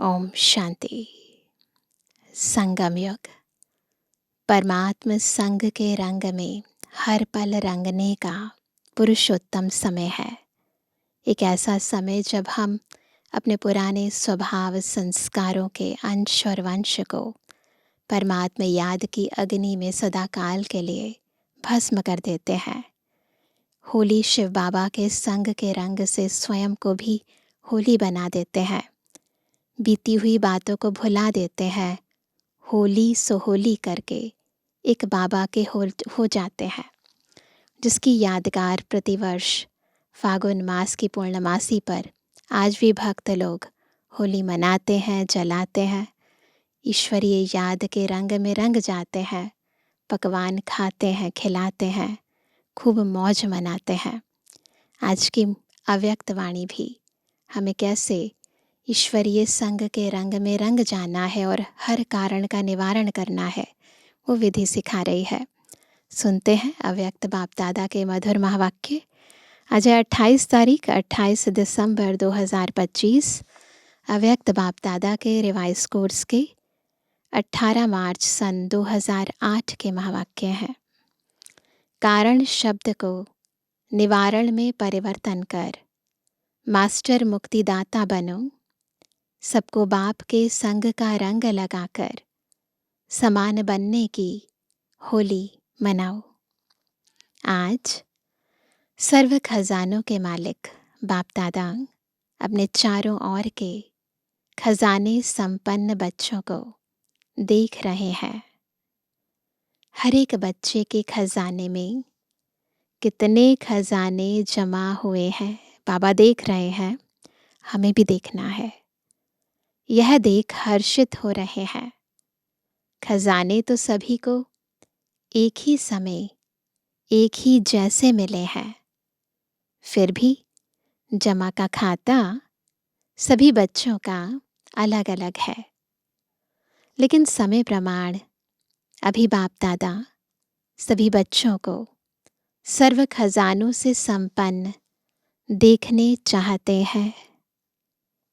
ओम शांति। संगम युग परमात्म संग के रंग में हर पल रंगने का पुरुषोत्तम समय है। एक ऐसा समय जब हम अपने पुराने स्वभाव संस्कारों के अंश और वंश को परमात्मा याद की अग्नि में सदाकाल के लिए भस्म कर देते हैं। होली शिव बाबा के संग के रंग से स्वयं को भी होली बना देते हैं। बीती हुई बातों को भुला देते हैं। होली सो होली करके एक बाबा के हो जाते हैं, जिसकी यादगार प्रतिवर्ष फागुन मास की पूर्णमासी पर आज भी भक्त लोग होली मनाते हैं, जलाते हैं, ईश्वरीय याद के रंग में रंग जाते हैं, पकवान खाते हैं, खिलाते हैं, खूब मौज मनाते हैं। आज की अव्यक्त वाणी भी हमें कैसे ईश्वरीय संग के रंग में रंग जाना है और हर कारण का निवारण करना है, वो विधि सिखा रही है। सुनते हैं अव्यक्त बाप दादा के मधुर महावाक्य। आज है 28 तारीख 28 दिसंबर 2025। अव्यक्त बाप दादा के रिवाइज कोर्स के 18 मार्च सन 2008 के महावाक्य हैं। कारण शब्द को निवारण में परिवर्तन कर मास्टर मुक्तिदाता बनो। सबको बाप के संग का रंग लगाकर समान बनने की होली मनाओ। आज सर्व खजानों के मालिक बाप दादा अपने चारों ओर के खजाने संपन्न बच्चों को देख रहे हैं। हर एक बच्चे के खजाने में कितने खजाने जमा हुए हैं बाबा देख रहे हैं। हमें भी देखना है। यह देख हर्षित हो रहे हैं। खजाने तो सभी को एक ही समय एक ही जैसे मिले हैं, फिर भी जमा का खाता सभी बच्चों का अलग अलग है। लेकिन समय प्रमाण अभी बाप दादा सभी बच्चों को सर्व खजानों से संपन्न देखने चाहते हैं,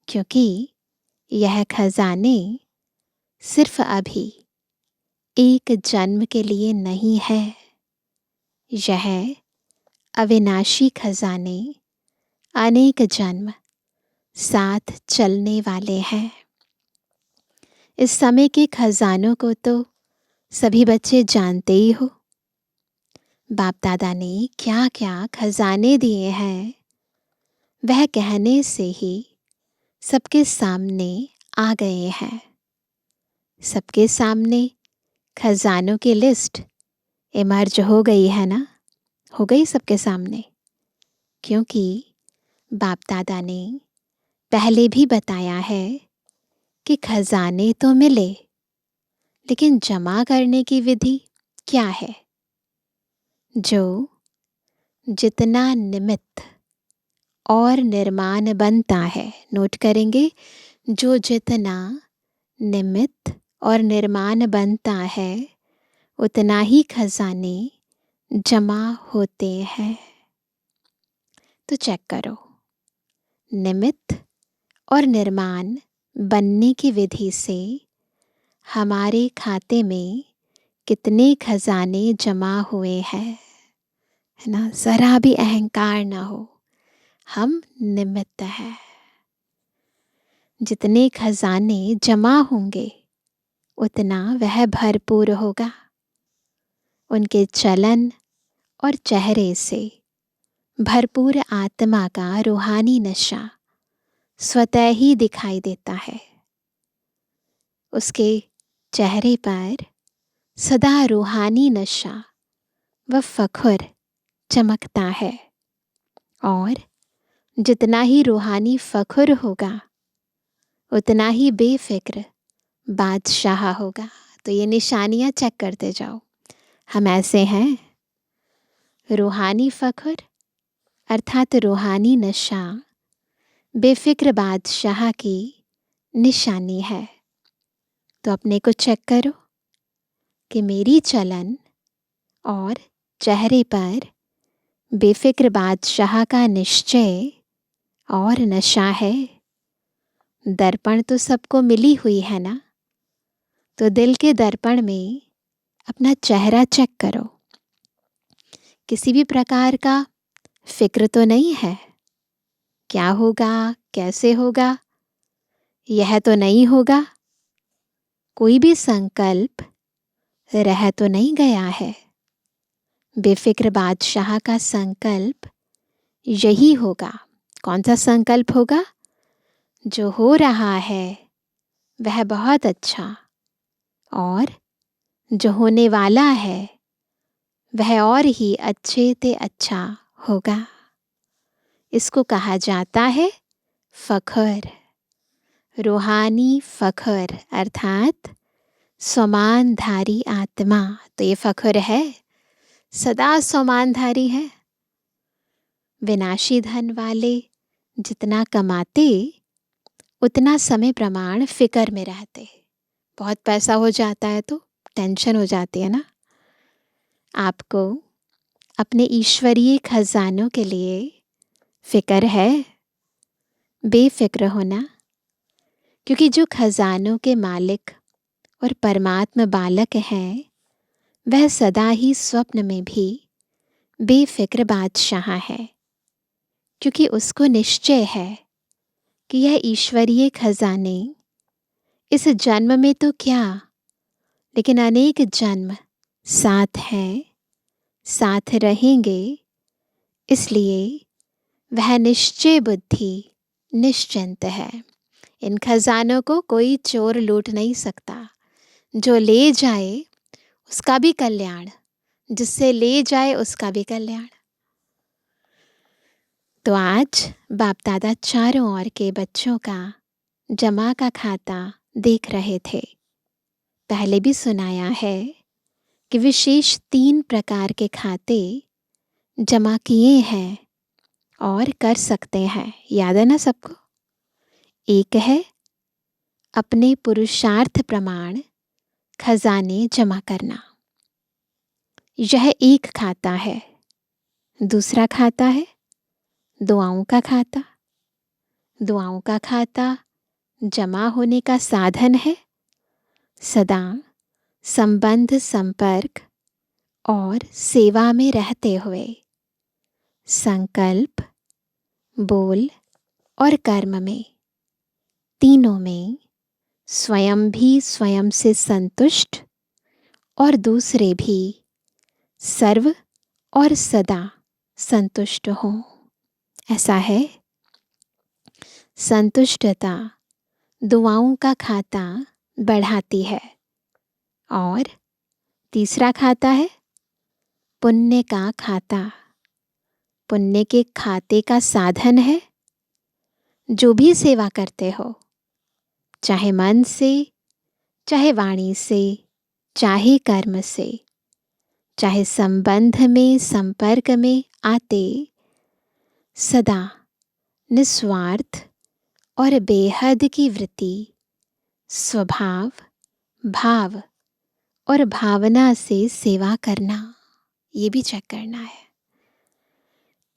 क्योंकि यह खजाने सिर्फ अभी एक जन्म के लिए नहीं है। यह अविनाशी खजाने अनेक जन्म साथ चलने वाले हैं। इस समय के खजानों को तो सभी बच्चे जानते ही हो। बाप दादा ने क्या क्या खजाने दिए हैं, वह कहने से ही सबके सामने आ गए हैं। सबके सामने खजानों की लिस्ट इमर्ज हो गई है ना, हो गई सबके सामने। क्योंकि बाप दादा ने पहले भी बताया है कि खजाने तो मिले, लेकिन जमा करने की विधि क्या है। जो जितना निमित्त और निर्माण बनता है, नोट करेंगे, जो जितना निमित्त और निर्माण बनता है उतना ही खजाने जमा होते हैं। तो चेक करो, निमित्त और निर्माण बनने की विधि से हमारे खाते में कितने खजाने जमा हुए हैं, है ना। जरा भी अहंकार ना हो, हम निमित्त हैं। जितने खजाने जमा होंगे उतना वह भरपूर होगा। उनके चलन और चेहरे से भरपूर आत्मा का रूहानी नशा स्वतः ही दिखाई देता है। उसके चेहरे पर सदा रूहानी नशा व फख्र चमकता है। और जितना ही रूहानी फख्र होगा उतना ही बेफिक्र बादशाह होगा। तो ये निशानियां चेक करते जाओ। हम ऐसे हैं। रूहानी फख्र अर्थात रूहानी नशा बेफिक्र बादशाह की निशानी है। तो अपने को चेक करो कि मेरी चलन और चेहरे पर बेफिक्र बादशाह का निश्चय और नशा है। दर्पण तो सबको मिली हुई है ना, तो दिल के दर्पण में अपना चेहरा चेक करो। किसी भी प्रकार का फिक्र तो नहीं है, क्या होगा, कैसे होगा, यह तो नहीं होगा। कोई भी संकल्प रह तो नहीं गया है। बेफिक्र बादशाह का संकल्प यही होगा। कौन सा संकल्प होगा? जो हो रहा है वह बहुत अच्छा, और जो होने वाला है वह और ही अच्छे ते अच्छा होगा। इसको कहा जाता है फ़ख्र, रूहानी फ़ख्र, अर्थात स्वमानधारी आत्मा। तो ये फ़ख्र है, सदा स्वमानधारी है। विनाशी धन वाले जितना कमाते उतना समय प्रमाण फिक्र में रहते। बहुत पैसा हो जाता है तो टेंशन हो जाती है ना। आपको अपने ईश्वरीय खजानों के लिए फिक्र है? बेफिक्र होना, क्योंकि जो खजानों के मालिक और परमात्मा बालक हैं वह सदा ही स्वप्न में भी बेफिक्र बादशाह है, क्योंकि उसको निश्चय है कि यह ईश्वरीय खजाने इस जन्म में तो क्या, लेकिन अनेक जन्म साथ हैं, साथ रहेंगे। इसलिए वह निश्चय बुद्धि निश्चिंत है। इन खजानों को कोई चोर लूट नहीं सकता। जो ले जाए उसका भी कल्याण, जिससे ले जाए उसका भी कल्याण। तो आज बाप दादा चारों ओर के बच्चों का जमा का खाता देख रहे थे। पहले भी सुनाया है कि विशेष 3 प्रकार के खाते जमा किए हैं और कर सकते हैं। याद है ना सबको? एक है अपने पुरुषार्थ प्रमाण खजाने जमा करना, यह एक खाता है। दूसरा खाता है दुआओं का खाता। दुआओं का खाता जमा होने का साधन है सदा संबंध, संपर्क और सेवा में रहते हुए संकल्प, बोल और कर्म में, तीनों में स्वयं भी स्वयं से संतुष्ट और दूसरे भी सर्व और सदा संतुष्ट हों। ऐसा है। संतुष्टता दुआओं का खाता बढ़ाती है। और तीसरा खाता है पुण्य का खाता। पुण्य के खाते का साधन है जो भी सेवा करते हो, चाहे मन से, चाहे वाणी से, चाहे कर्म से, चाहे संबंध में, संपर्क में आते, सदा निस्वार्थ और बेहद की वृत्ति, स्वभाव, भाव और भावना से सेवा करना, ये भी चेक करना है।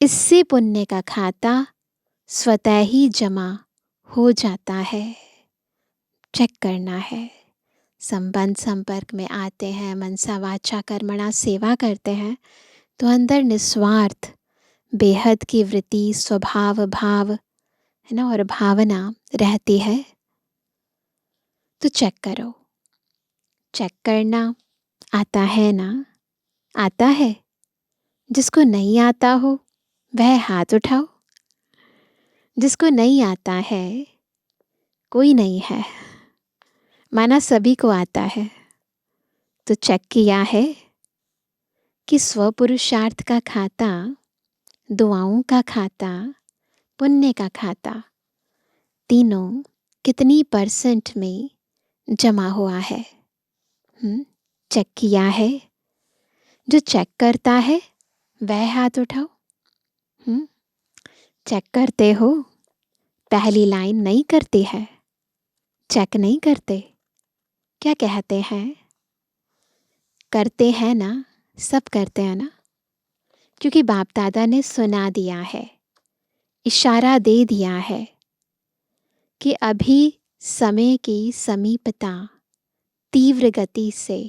इससे पुण्य का खाता स्वतः ही जमा हो जाता है। चेक करना है। संबंध संपर्क में आते हैं, मनसा वाचा कर्मणा सेवा करते हैं, तो अंदर निस्वार्थ बेहद की वृत्ति, स्वभाव, भाव है ना, और भावना रहती है। तो चेक करो। चेक करना आता है ना? आता है? जिसको नहीं आता हो वह हाथ उठाओ। जिसको नहीं आता है, कोई नहीं है, माना सभी को आता है। तो चेक किया है कि स्वपुरुषार्थ का खाता, दुआओं का खाता, पुण्य का खाता, तीनों कितनी % में जमा हुआ है? चेक किया है? जो चेक करता है वह हाथ उठाओ। चेक करते हो? पहली लाइन नहीं करती है, चेक नहीं करते, क्या कहते हैं? करते हैं ना, सब करते हैं ना, क्योंकि बाप दादा ने सुना दिया है, इशारा दे दिया है कि अभी समय की समीपता तीव्र गति से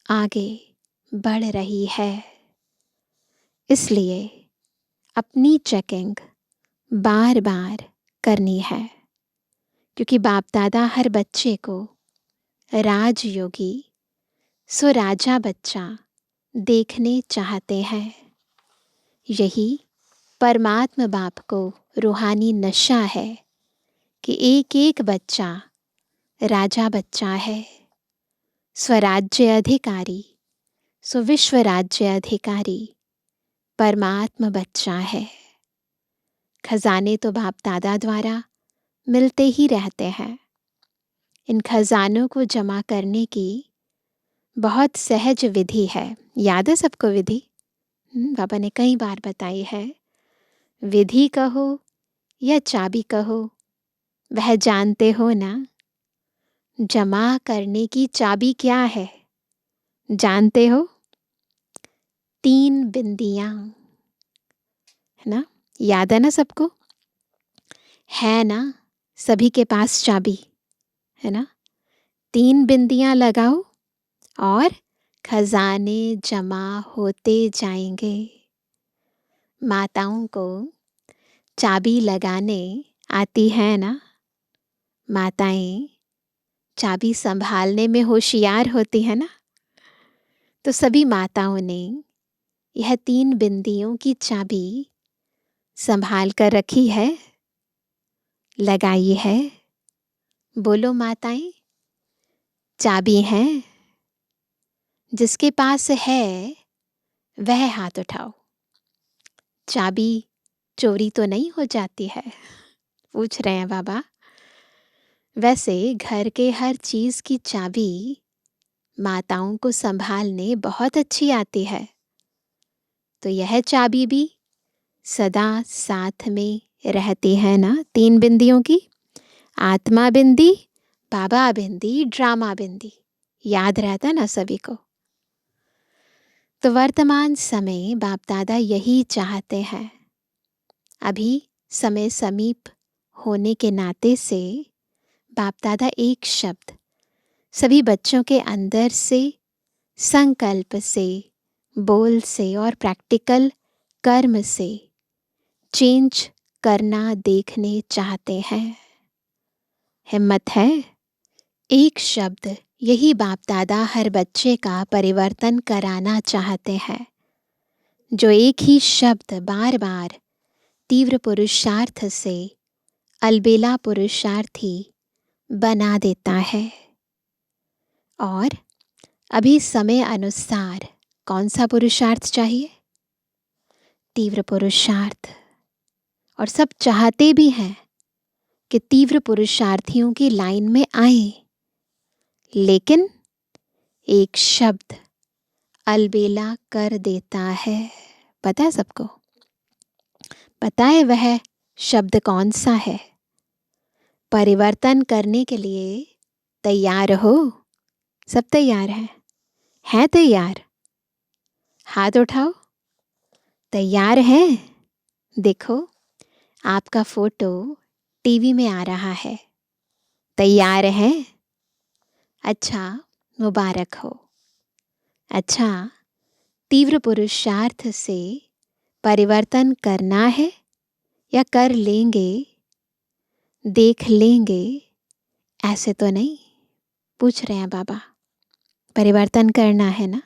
आगे बढ़ रही है। इसलिए अपनी चेकिंग बार बार करनी है, क्योंकि बाप दादा हर बच्चे को राजयोगी सो राजा बच्चा देखने चाहते हैं। यही परमात्मा बाप को रूहानी नशा है कि एक एक बच्चा राजा बच्चा है, स्वराज्य अधिकारी सो विश्व राज्य अधिकारी परमात्मा बच्चा है। खजाने तो बाप दादा द्वारा मिलते ही रहते हैं। इन खजानों को जमा करने की बहुत सहज विधि है। याद है सबको विधि? बाबा ने कई बार बताई है। विधि कहो या चाबी कहो, वह जानते हो ना। जमा करने की चाबी क्या है जानते हो? 3 बिंदियां, है ना? याद है ना सबको? है ना सभी के पास चाबी, है ना? 3 बिंदियां लगाओ और खजाने जमा होते जाएंगे। माताओं को चाबी लगाने आती है ना? माताएं चाबी संभालने में होशियार होती है ना? तो सभी माताओं ने यह 3 बिंदियों की चाबी संभाल कर रखी है, लगाई है। बोलो माताएं, चाबी है? जिसके पास है वह हाथ उठाओ। चाबी चोरी तो नहीं हो जाती है? पूछ रहे हैं बाबा। वैसे घर के हर चीज की चाबी माताओं को संभालने बहुत अच्छी आती है, तो यह चाबी भी सदा साथ में रहती है ना। 3 बिंदियों की, आत्मा बिंदी, बाबा बिंदी, ड्रामा बिंदी। याद रहता ना सभी को? तो वर्तमान समय बाप दादा यही चाहते हैं। अभी समय समीप होने के नाते से बाप दादा एक शब्द सभी बच्चों के अंदर से, संकल्प से, बोल से और प्रैक्टिकल कर्म से चेंज करना देखने चाहते हैं। हिम्मत है? एक शब्द यही बाप दादा हर बच्चे का परिवर्तन कराना चाहते हैं। जो एक ही शब्द बार बार तीव्र पुरुषार्थ से अलबेला पुरुषार्थी बना देता है। और अभी समय अनुसार कौन सा पुरुषार्थ चाहिए? तीव्र पुरुषार्थ। और सब चाहते भी हैं कि तीव्र पुरुषार्थियों की लाइन में आए, लेकिन एक शब्द अलबेला कर देता है। पता है सबको? पता है वह शब्द कौन सा है? परिवर्तन करने के लिए तैयार हो? सब तैयार हैं? हैं तैयार? हाथ उठाओ। तैयार हैं? देखो, आपका फोटो टीवी में आ रहा है। तैयार हैं? अच्छा, मुबारक हो। अच्छा, तीव्र पुरुषार्थ से परिवर्तन करना है या कर लेंगे, देख लेंगे, ऐसे तो नहीं? पूछ रहे हैं बाबा। परिवर्तन करना है ना?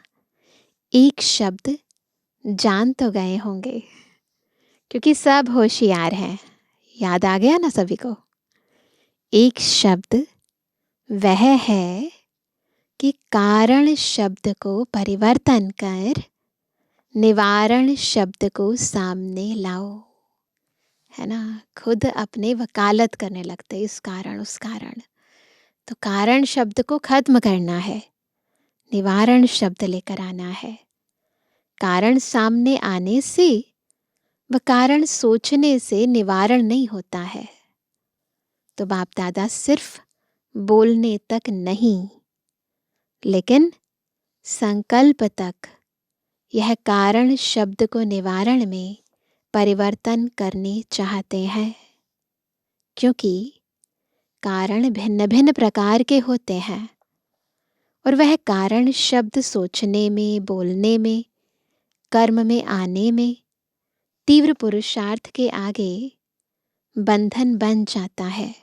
एक शब्द जान तो गए होंगे, क्योंकि सब होशियार हैं। याद आ गया ना सभी को? एक शब्द वह है कि कारण शब्द को परिवर्तन कर निवारण शब्द को सामने लाओ, है ना? खुद अपने वकालत करने लगते, इस कारण उस कारण। तो कारण शब्द को खत्म करना है, निवारण शब्द लेकर आना है। कारण सामने आने से व कारण सोचने से निवारण नहीं होता है। तो बाप दादा सिर्फ बोलने तक नहीं, लेकिन संकल्प तक यह कारण शब्द को निवारण में परिवर्तन करने चाहते हैं। क्योंकि कारण भिन्न भिन्न प्रकार के होते हैं और वह कारण शब्द सोचने में, बोलने में, कर्म में आने में, तीव्र पुरुषार्थ के आगे बंधन बन जाता है।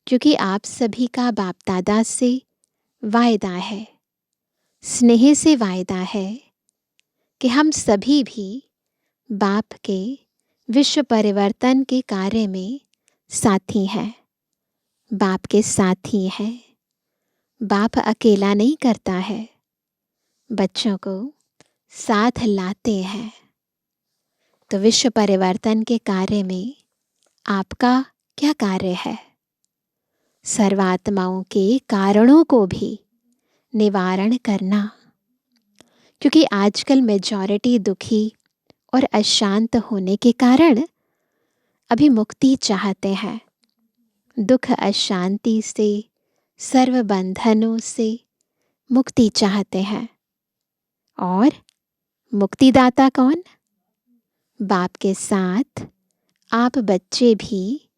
क्योंकि आप सभी का बाप दादा से वायदा है, स्नेह से वायदा है कि हम सभी भी बाप के विश्व परिवर्तन के कार्य में साथी हैं, बाप के साथी हैं। बाप अकेला नहीं करता है, बच्चों को साथ लाते हैं। तो विश्व परिवर्तन के कार्य में आपका क्या कार्य है? सर्वात्माओं के कारणों को भी निवारण करना। क्योंकि आजकल मेजॉरिटी दुखी और अशांत होने के कारण अभी मुक्ति चाहते हैं। दुख अशांति से, सर्व बंधनों से मुक्ति चाहते हैं। और मुक्तिदाता कौन? बाप के साथ आप बच्चे भी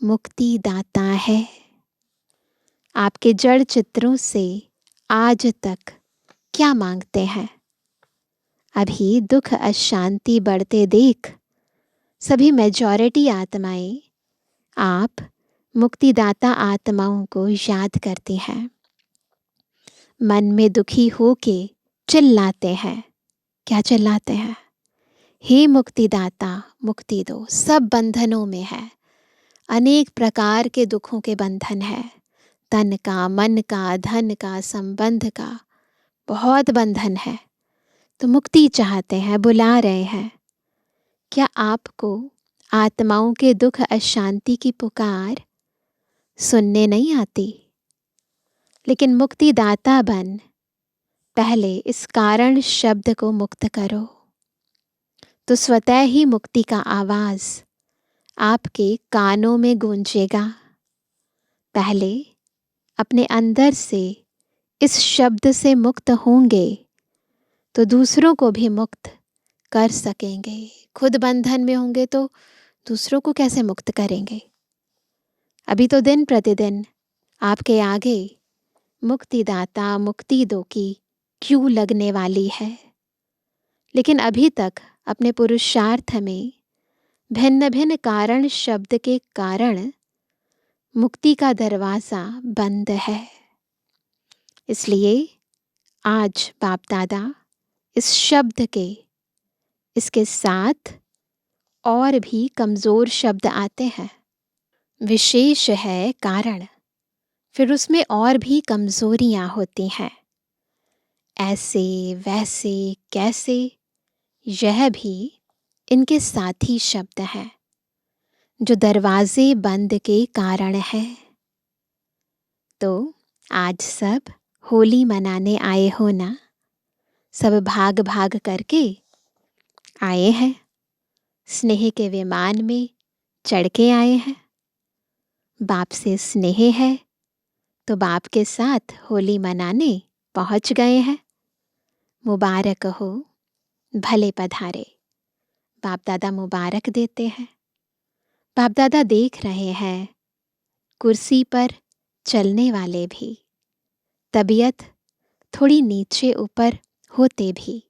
मुक्तिदाता है। आपके जड़ चित्रों से आज तक क्या मांगते हैं? अभी दुख अशांति बढ़ते देख सभी मेजॉरिटी आत्माएं आप मुक्तिदाता आत्माओं को याद करती हैं। मन में दुखी होके चिल्लाते हैं। क्या चिल्लाते हैं? हे मुक्तिदाता, मुक्ति दो। सब बंधनों में है, अनेक प्रकार के दुखों के बंधन है। तन का, मन का, धन का, संबंध का बहुत बंधन है। तो मुक्ति चाहते हैं, बुला रहे हैं। क्या आपको आत्माओं के दुख अशांति की पुकार सुनने नहीं आती? लेकिन मुक्तिदाता बन पहले इस कारण शब्द को मुक्त करो, तो स्वतः ही मुक्ति का आवाज आपके कानों में गूंजेगा। पहले अपने अंदर से इस शब्द से मुक्त होंगे तो दूसरों को भी मुक्त कर सकेंगे। खुद बंधन में होंगे तो दूसरों को कैसे मुक्त करेंगे? अभी तो दिन प्रतिदिन आपके आगे मुक्तिदाता, मुक्ति दो की क्यू लगने वाली है। लेकिन अभी तक अपने पुरुषार्थ में भिन्न भिन्न कारण शब्द के कारण मुक्ति का दरवाजा बंद है। इसलिए आज बाप दादा इस शब्द के, इसके साथ और भी कमजोर शब्द आते हैं। विशेष है कारण, फिर उसमें और भी कमजोरियां होती हैं। ऐसे, वैसे, कैसे, यह भी इनके साथी शब्द हैं जो दरवाजे बंद के कारण है। तो आज सब होली मनाने आए हो ना? सब भाग भाग करके आए हैं, स्नेह के विमान में चढ़ के आए हैं। बाप से स्नेह है तो बाप के साथ होली मनाने पहुंच गए हैं। मुबारक हो, भले पधारे। बाप दादा मुबारक देते हैं। बाप दादा देख रहे हैं कुर्सी पर चलने वाले भी, तबीयत थोड़ी नीचे ऊपर होते भी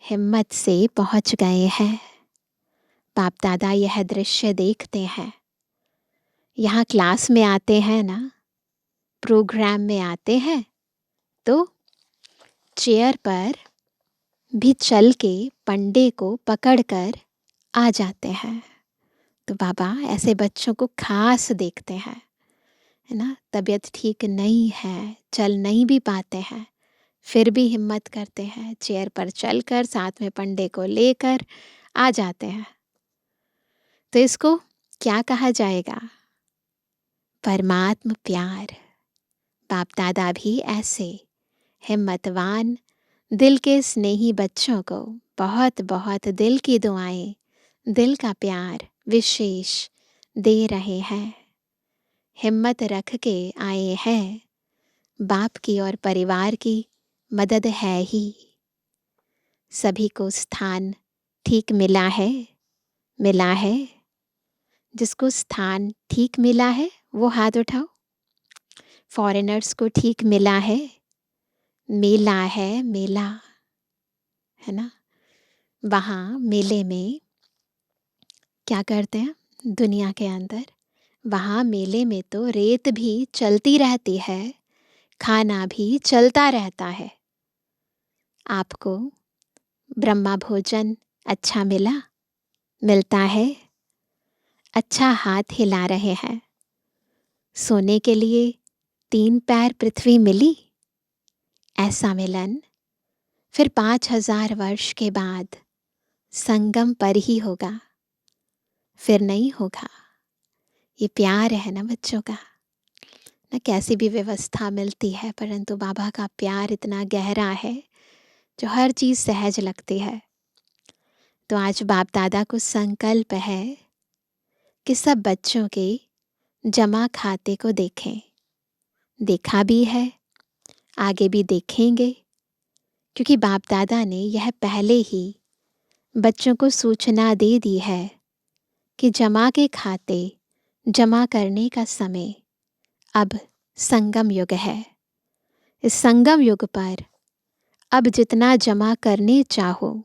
हिम्मत से पहुंच गए हैं। बाप दादा यह दृश्य देखते हैं। यहाँ क्लास में आते हैं ना, प्रोग्राम में आते हैं तो चेयर पर भी चल के पंडे को पकड़कर आ जाते हैं। तो बाबा ऐसे बच्चों को खास देखते हैं, है ना। तबीयत ठीक नहीं है, चल नहीं भी पाते हैं, फिर भी हिम्मत करते हैं, चेयर पर चलकर साथ में पंडे को लेकर आ जाते हैं। तो इसको क्या कहा जाएगा? परमात्म प्यार। बाप दादा भी ऐसे हिम्मतवान, दिल के स्नेही बच्चों को बहुत बहुत दिल की दुआएं, दिल का प्यार विशेष दे रहे हैं। हिम्मत रख के आए हैं। बाप की और परिवार की मदद है ही। सभी को स्थान ठीक मिला है, मिला है। जिसको स्थान ठीक मिला है वो हाथ उठाओ। फॉरेनर्स को ठीक मिला है, मेला है मेला, है ना। वहाँ मेले में क्या करते हैं दुनिया के अंदर, वहाँ मेले में तो रेत भी चलती रहती है, खाना भी चलता रहता है। आपको ब्रह्मा भोजन अच्छा मिलता है, अच्छा हाथ हिला रहे हैं। सोने के लिए 3 पैर पृथ्वी मिली, ऐसा मिलन फिर 5,000 वर्ष के बाद संगम पर ही होगा, फिर नहीं होगा। ये प्यार है ना बच्चों का, ना कैसी भी व्यवस्था मिलती है, परंतु बाबा का प्यार इतना गहरा है जो हर चीज़ सहज लगती है। तो आज बाप दादा को संकल्प है कि सब बच्चों के जमा खाते को देखें। देखा भी है, आगे भी देखेंगे, क्योंकि बाप दादा ने यह पहले ही बच्चों को सूचना दे दी है कि जमा के खाते जमा करने का समय अब संगम युग है। इस संगम युग पर अब जितना जमा करने चाहो,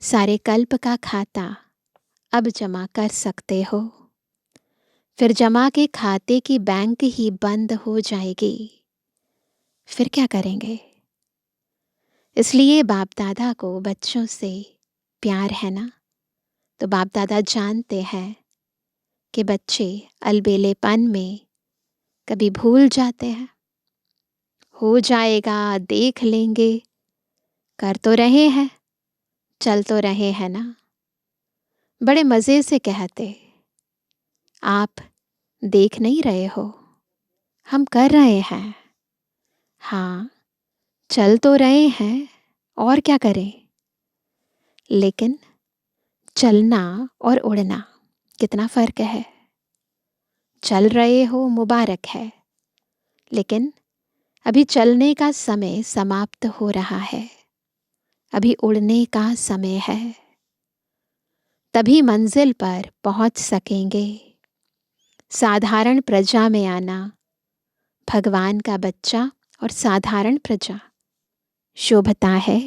सारे कल्प का खाता अब जमा कर सकते हो। फिर जमा के खाते की बैंक ही बंद हो जाएगी, फिर क्या करेंगे। इसलिए बाप दादा को बच्चों से प्यार है ना, तो बाप दादा जानते हैं कि बच्चे अलबेलेपन में कभी भूल जाते हैं। हो जाएगा, देख लेंगे, कर तो रहे हैं, चल तो रहे हैं ना। बड़े मज़े से कहते, आप देख नहीं रहे हो, हम कर रहे हैं। हाँ, चल तो रहे हैं, और क्या करें। लेकिन चलना और उड़ना कितना फ़र्क है। चल रहे हो मुबारक है, लेकिन अभी चलने का समय समाप्त हो रहा है, अभी उड़ने का समय है। तभी मंजिल पर पहुंच सकेंगे। साधारण प्रजा में आना, भगवान का बच्चा और साधारण प्रजा शोभता है।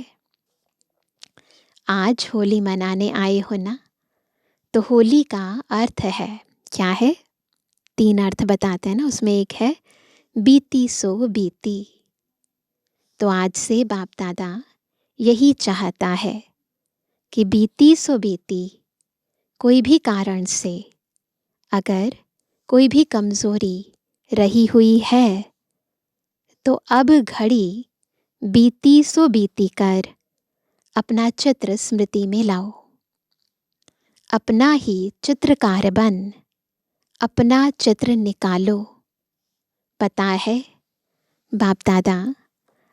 आज होली मनाने आए हो ना, तो होली का अर्थ है क्या है। 3 अर्थ बताते हैं ना, उसमें एक है बीती सो बीती। तो आज से बाप दादा यही चाहता है कि बीती सो बीती, कोई भी कारण से अगर कोई भी कमज़ोरी रही हुई है, तो अब घड़ी बीती सो बीती कर अपना चित्र स्मृति में लाओ। अपना ही चित्रकार बन अपना चित्र निकालो। पता है बाप दादा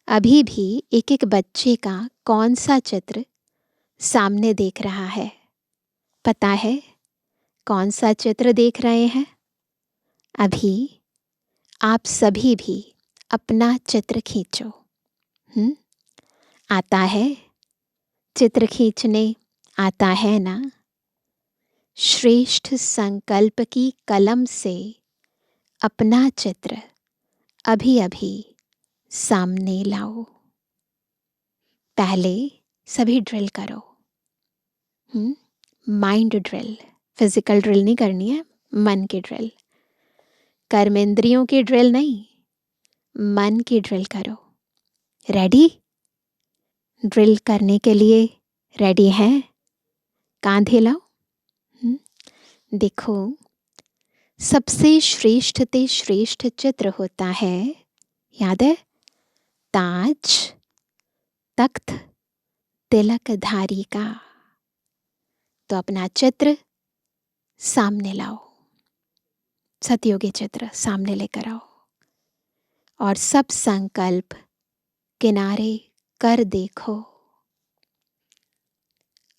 अभी भी एक एक बच्चे का कौन सा चित्र सामने देख रहा है। पता है कौन सा चित्र देख रहे हैं। अभी आप सभी भी अपना चित्र खींचो। आता है चित्र खींचने, आता है ना। श्रेष्ठ संकल्प की कलम से अपना चित्र अभी अभी सामने लाओ। पहले सभी ड्रिल करो। माइंड ड्रिल, फिजिकल ड्रिल नहीं करनी है, मन की ड्रिल। कर्मेंद्रियों की ड्रिल नहीं, मन की ड्रिल करो। रेडी? ड्रिल करने के लिए रेडी हैं? कांधे लाओ। देखो, सबसे श्रेष्ठ ते श्रेष्ठ चित्र होता है, याद है, ताज, तख्त, तिलकधारी का। तो अपना चित्र सामने लाओ, सतयोगी चित्र सामने लेकर आओ, और सब संकल्प किनारे कर देखो।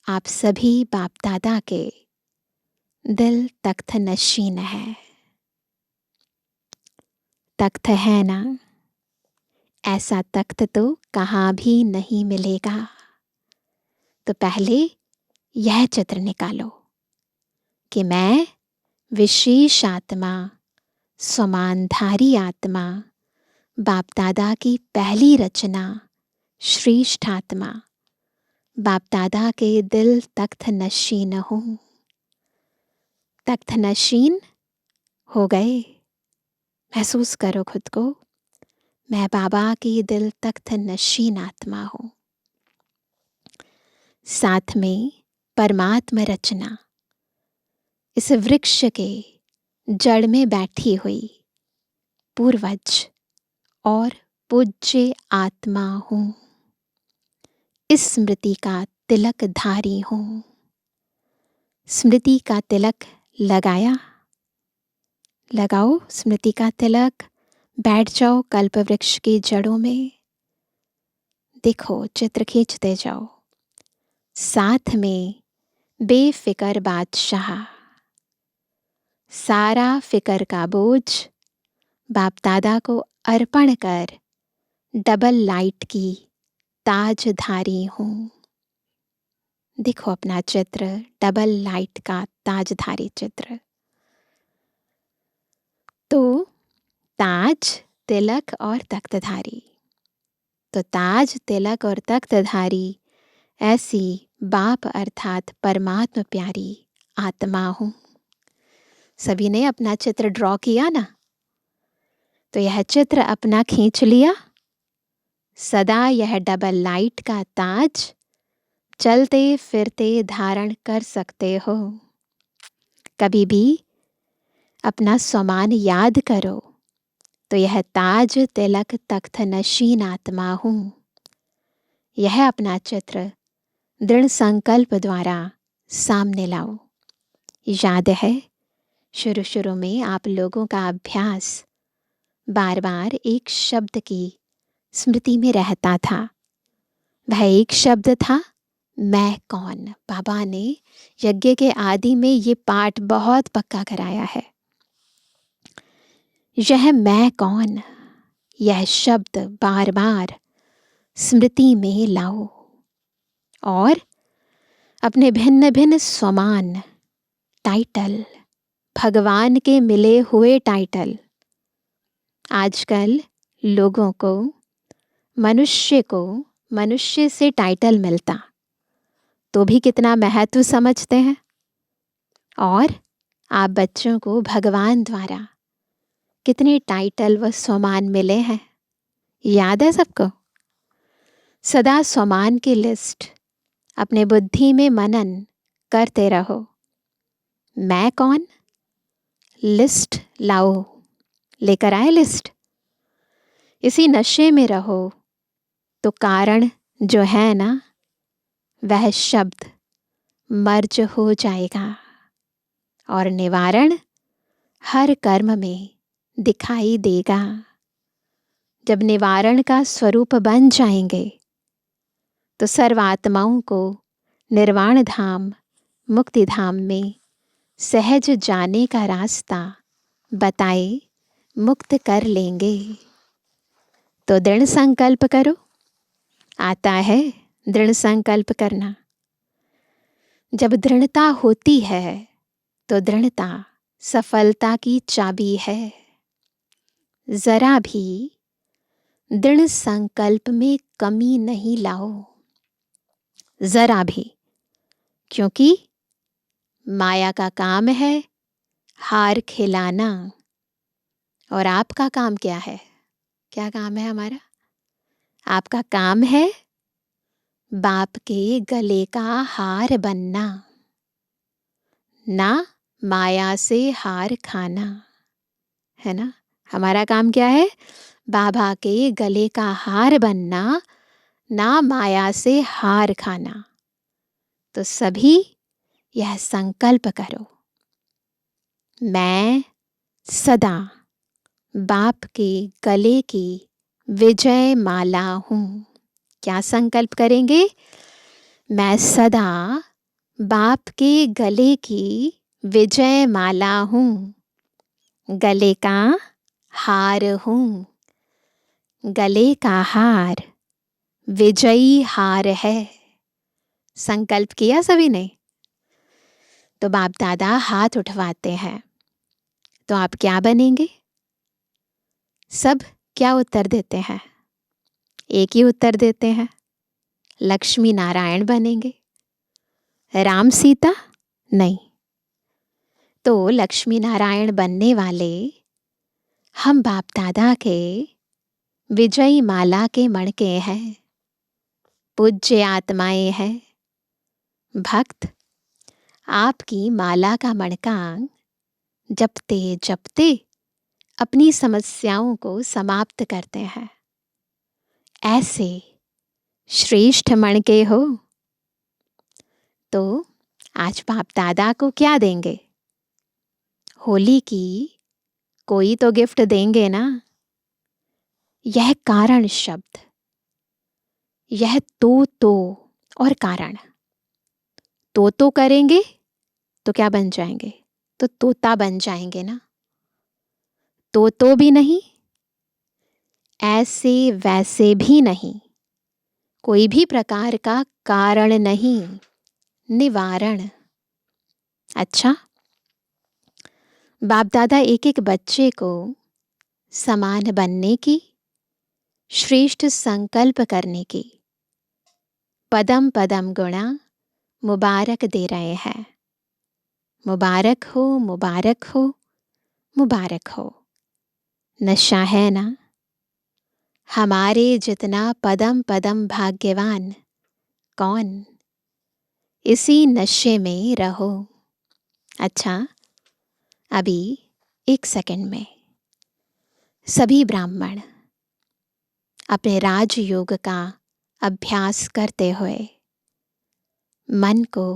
आप सभी बाप दादा के दिल तख्त नशीन है। तख्त है ना, ऐसा तख्त तो कहाँ भी नहीं मिलेगा। तो पहले यह चित्र निकालो कि मैं विशेष आत्मा समानधारी आत्मा, बाप दादा की पहली रचना, श्रेष्ठ आत्मा, बाप दादा के दिल तख्त नशीन हूँ। तख्त नशीन हो गए, महसूस करो खुद को, मैं बाबा की दिल तख्त नशीन आत्मा हूँ। साथ में परमात्मा रचना, इस वृक्ष के जड़ में बैठी हुई पूर्वज और पूज्य आत्मा हूँ। इस स्मृति का तिलक धारी हूँ। स्मृति का तिलक लगाया, लगाओ स्मृति का तिलक, बैठ जाओ कल्प वृक्ष की जड़ों में, देखो चित्र खींचते जाओ। साथ में बेफिकर बादशाह, सारा फिकर का बोझ बाप दादा को अर्पण कर डबल लाइट की ताजधारी हूँ। देखो अपना चित्र, डबल लाइट का ताजधारी चित्र। तो ताज, तिलक और तख्तधारी, तो ताज, तिलक और तख्तधारी ऐसी बाप अर्थात परमात्मा प्यारी आत्मा हूँ। सभी ने अपना चित्र ड्रॉ किया ना? तो यह चित्र अपना खींच लिया। सदा यह डबल लाइट का ताज चलते फिरते धारण कर सकते हो। कभी भी अपना स्वमान याद करो तो यह ताज, तिलक, तख्त नशीन आत्मा हूँ। यह अपना चित्र दृढ़ संकल्प द्वारा सामने लाओ। याद है शुरू शुरू में आप लोगों का अभ्यास बार बार एक शब्द की स्मृति में रहता था। वह एक शब्द था, मैं कौन। बाबा ने यज्ञ के आदि में ये पाठ बहुत पक्का कराया है। यह मैं कौन, यह शब्द बार बार स्मृति में लाओ और अपने भिन्न भिन्न स्वमान, टाइटल, भगवान के मिले हुए टाइटल। आजकल लोगों को, मनुष्य से टाइटल मिलता तो भी कितना महत्व समझते हैं, और आप बच्चों को भगवान द्वारा कितने टाइटल व स्वमान मिले हैं, याद है सबको? सदा स्वमान की लिस्ट अपने बुद्धि में मनन करते रहो। मैं कौन, लिस्ट लाओ, लेकर आए लिस्ट। इसी नशे में रहो तो कारण जो है ना, वह शब्द मर्ज हो जाएगा और निवारण हर कर्म में दिखाई देगा। जब निवारण का स्वरूप बन जाएंगे तो सर्वात्माओं को निर्वाण धाम, मुक्ति धाम में सहज जाने का रास्ता बताए मुक्त कर लेंगे। तो दृढ़ संकल्प करो। आता है दृढ़ संकल्प करना। जब दृढ़ता होती है तो दृढ़ता सफलता की चाबी है। जरा भी दृढ़ संकल्प में कमी नहीं लाओ, जरा भी, क्योंकि माया का काम है हार खिलाना और आपका काम क्या है? क्या काम है हमारा? आपका काम है बाप के गले का हार बनना, ना माया से हार खाना, है ना? हमारा काम क्या है? बाबा के गले का हार बनना, ना माया से हार खाना। तो सभी यह संकल्प करो, मैं सदा बाप के गले की विजय माला हूँ। क्या संकल्प करेंगे? मैं सदा बाप के गले की विजय माला हूँ, गले का हार हूँ। गले का हार विजयी हार है। संकल्प किया सभी ने? तो बाप दादा हाथ उठवाते हैं तो आप क्या बनेंगे? सब क्या उत्तर देते हैं? एक ही उत्तर देते हैं, लक्ष्मी नारायण बनेंगे। राम सीता नहीं। तो लक्ष्मी नारायण बनने वाले हम बाप दादा के विजयी माला के मणके हैं, पूज्य आत्माएं हैं। भक्त आपकी माला का मणका जपते जपते अपनी समस्याओं को समाप्त करते हैं। ऐसे श्रेष्ठ मणके हो तो आज बाप दादा को क्या देंगे? होली की कोई तो गिफ्ट देंगे ना। यह कारण शब्द, यह तो और कारण, तो करेंगे तो क्या बन जाएंगे? तो तोता बन जाएंगे ना। तो भी नहीं, ऐसे वैसे भी नहीं, कोई भी प्रकार का कारण नहीं, निवारण। अच्छा, बाप दादा एक एक बच्चे को समान बनने की, श्रेष्ठ संकल्प करने की पदम पदम गुणा मुबारक दे रहे हैं। मुबारक हो, मुबारक हो, मुबारक हो। नशा है ना? हमारे जितना पदम पदम भाग्यवान कौन? इसी नशे में रहो। अच्छा, अभी 1 सेकंड में सभी ब्राह्मण अपने राजयोग का अभ्यास करते हुए मन को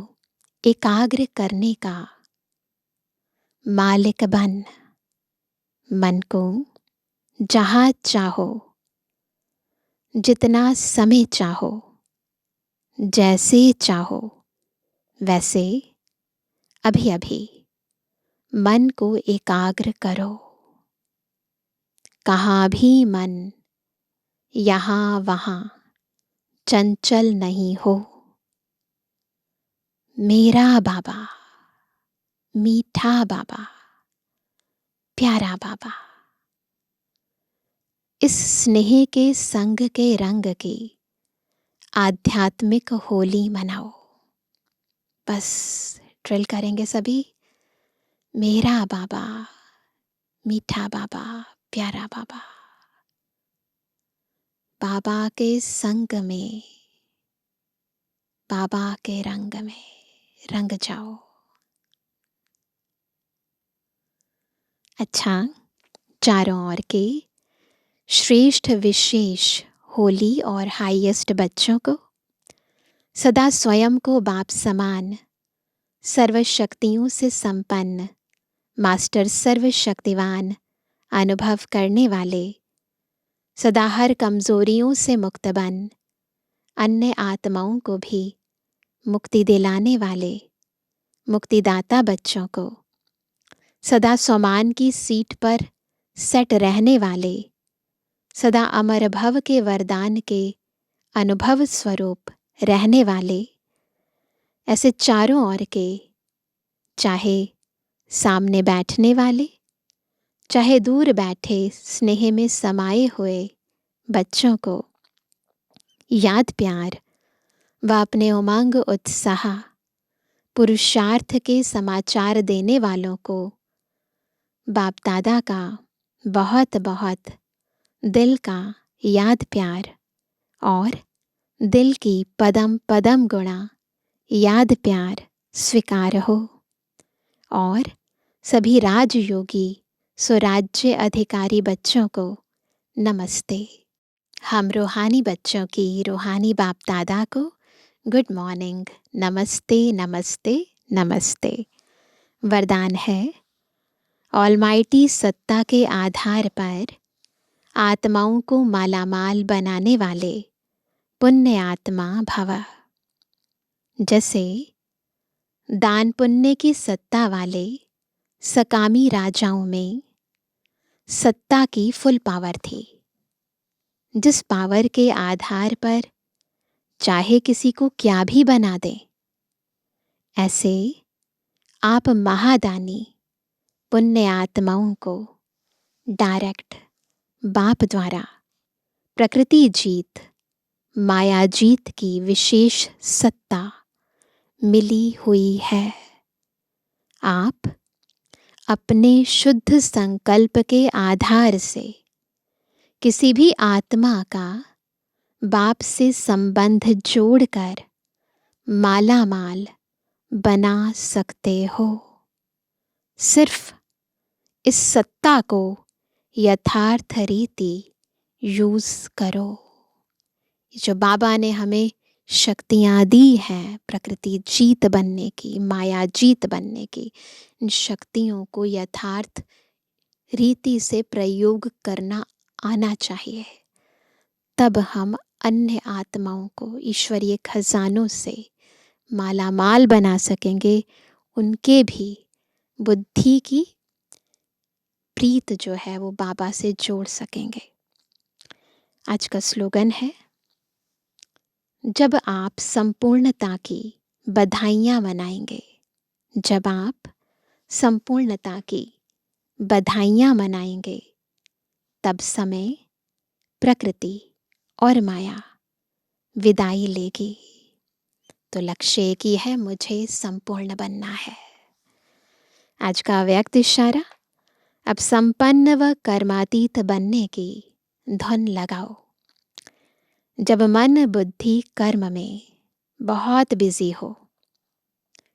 एकाग्र करने का मालिक बन, मन को जहाँ चाहो, जितना समय चाहो, जैसे चाहो वैसे अभी अभी मन को एकाग्र करो। कहाँ भी मन यहाँ वहाँ चंचल नहीं हो। मेरा बाबा, मीठा बाबा, प्यारा बाबा, इस स्नेह के संग के रंग की आध्यात्मिक होली मनाओ। बस ड्रिल करेंगे सभी। मेरा बाबा, मीठा बाबा, प्यारा बाबा, बाबा के संग में, बाबा के रंग में रंग जाओ। अच्छा, चारों ओर के श्रेष्ठ विशेष होली और हाईएस्ट बच्चों को सदा स्वयं को बाप समान, सर्वशक्तियों से संपन्न, मास्टर सर्वशक्तिवान अनुभव करने वाले, सदा हर कमजोरियों से मुक्त बन, अन्य आत्माओं को भी मुक्ति दिलाने वाले मुक्तिदाता बच्चों को, सदा स्वमान की सीट पर सेट रहने वाले, सदा अमर भव के वरदान के अनुभव स्वरूप रहने वाले, ऐसे चारों ओर के, चाहे सामने बैठने वाले, चाहे दूर बैठे स्नेह में समाये हुए बच्चों को याद प्यार व अपने उमंग उत्साह पुरुषार्थ के समाचार देने वालों को बाप दादा का बहुत बहुत दिल का याद प्यार और दिल की पदम पदम गुणा याद प्यार स्वीकार हो। और सभी राजयोगी स्वराज्य अधिकारी बच्चों को नमस्ते। हम रूहानी बच्चों की रूहानी बाप दादा को गुड मॉर्निंग, नमस्ते नमस्ते नमस्ते। वरदान है, ऑलमाइटी सत्ता के आधार पर आत्माओं को मालामाल बनाने वाले पुण्य आत्मा भव। जैसे दान पुण्य की सत्ता वाले सकामी राजाओं में सत्ता की फुल पावर थी, जिस पावर के आधार पर चाहे किसी को क्या भी बना दे। ऐसे आप महादानी पुण्य आत्माओं को डायरेक्ट बाप द्वारा प्रकृति जीत, माया जीत की विशेष सत्ता मिली हुई है। आप अपने शुद्ध संकल्प के आधार से किसी भी आत्मा का बाप से संबंध जोड़कर माला माल बना सकते हो। सिर्फ इस सत्ता को यथार्थ रीति यूज करो। जो बाबा ने हमें शक्तियाँ दी हैं प्रकृति जीत बनने की, माया जीत बनने की, इन शक्तियों को यथार्थ रीति से प्रयोग करना आना चाहिए। तब हम अन्य आत्माओं को ईश्वरीय खजानों से माला माल बना सकेंगे। उनके भी बुद्धि की प्रीत जो है वो बाबा से जोड़ सकेंगे। आज का स्लोगन है, जब आप संपूर्णता की बधाइयाँ मनाएंगे, जब आप संपूर्णता की बधाइयाँ मनाएंगे, तब समय, प्रकृति और माया विदाई लेगी। तो लक्ष्य एक ही है, मुझे संपूर्ण बनना है। आज का अव्यक्त इशारा, अब संपन्न व कर्मातीत बनने की धुन लगाओ। जब मन बुद्धि कर्म में बहुत बिजी हो,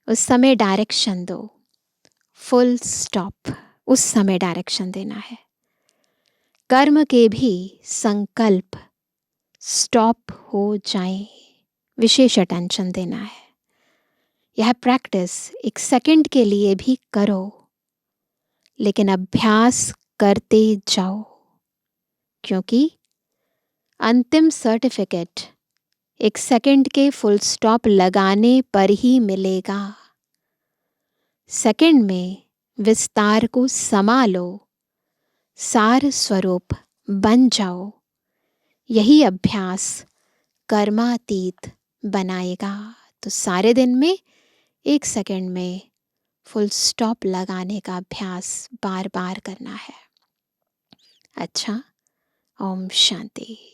उस समय डायरेक्शन दो। फुल स्टॉप, उस समय डायरेक्शन देना है। कर्म के भी संकल्प स्टॉप हो जाएं, विशेष अटेंशन देना है। यह प्रैक्टिस एक सेकंड के लिए भी करो, लेकिन अभ्यास करते जाओ, क्योंकि अंतिम सर्टिफिकेट एक सेकंड के फुल स्टॉप लगाने पर ही मिलेगा। सेकंड में विस्तार को समा लो, सार स्वरूप बन जाओ। यही अभ्यास कर्मातीत बनाएगा। तो सारे दिन में एक सेकंड में फुल स्टॉप लगाने का अभ्यास बार बार करना है। अच्छा, ओम शांति।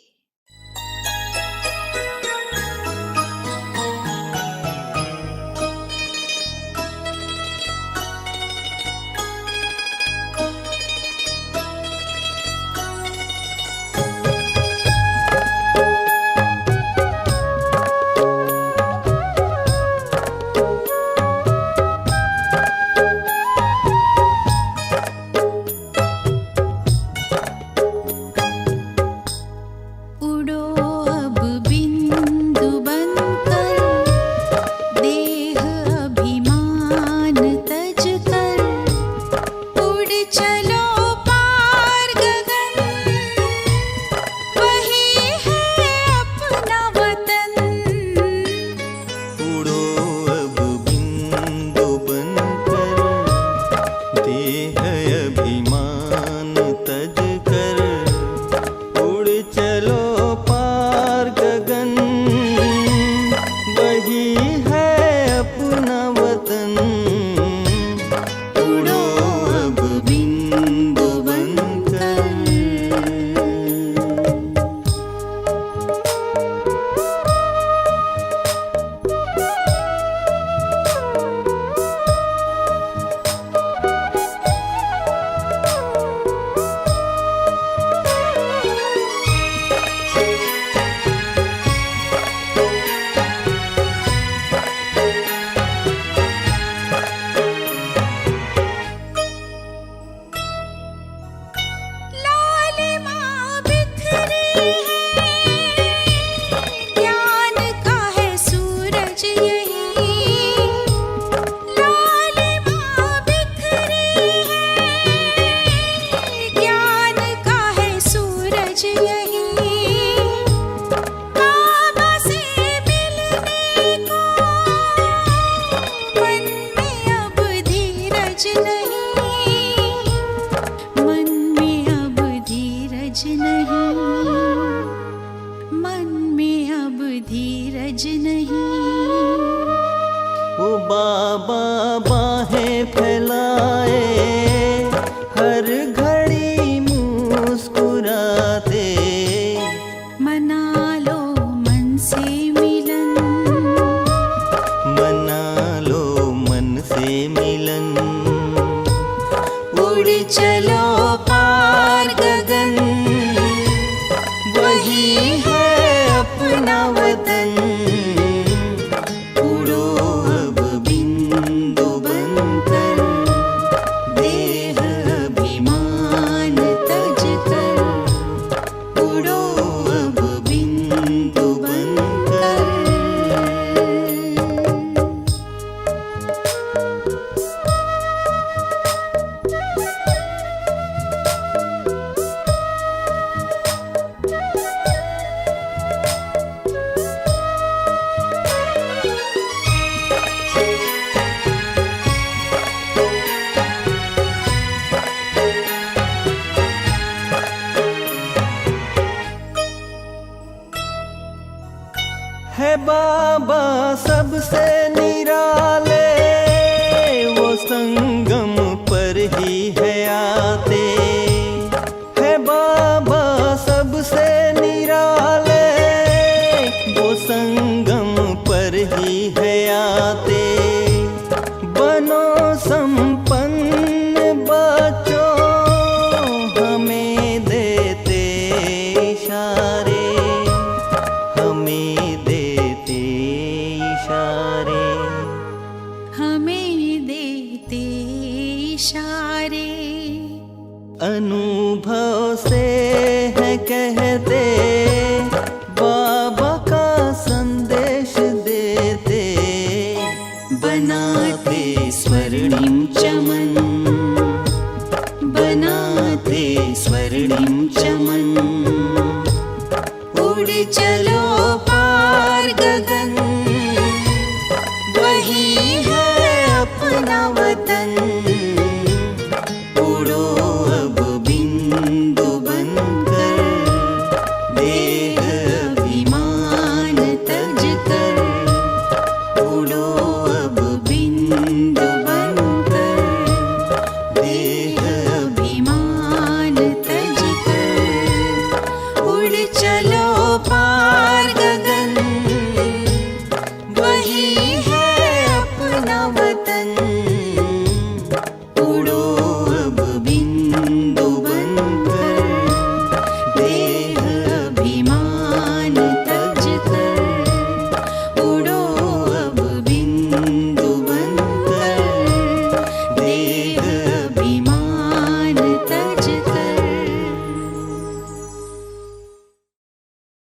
चलो पार गगन, वही है अपना वतन। उड़ो अब बिंदु बनकर, देह अभिमान तज कर। उड़ो अब बिंदु बनकर। है बाबा सबसे निराले, वो संगम पर ही है आते। है बाबा सबसे निराले, वो संगम पर ही है आते। बनो संपन्न बच्चों, हमें देते इशारे, हमें हमें देते इशारे। अनुभव से है कहते, बाबा का संदेश देते। बनाते स्वर्णिम चमन, बनाते स्वर्णिम चमन। उड़ चलो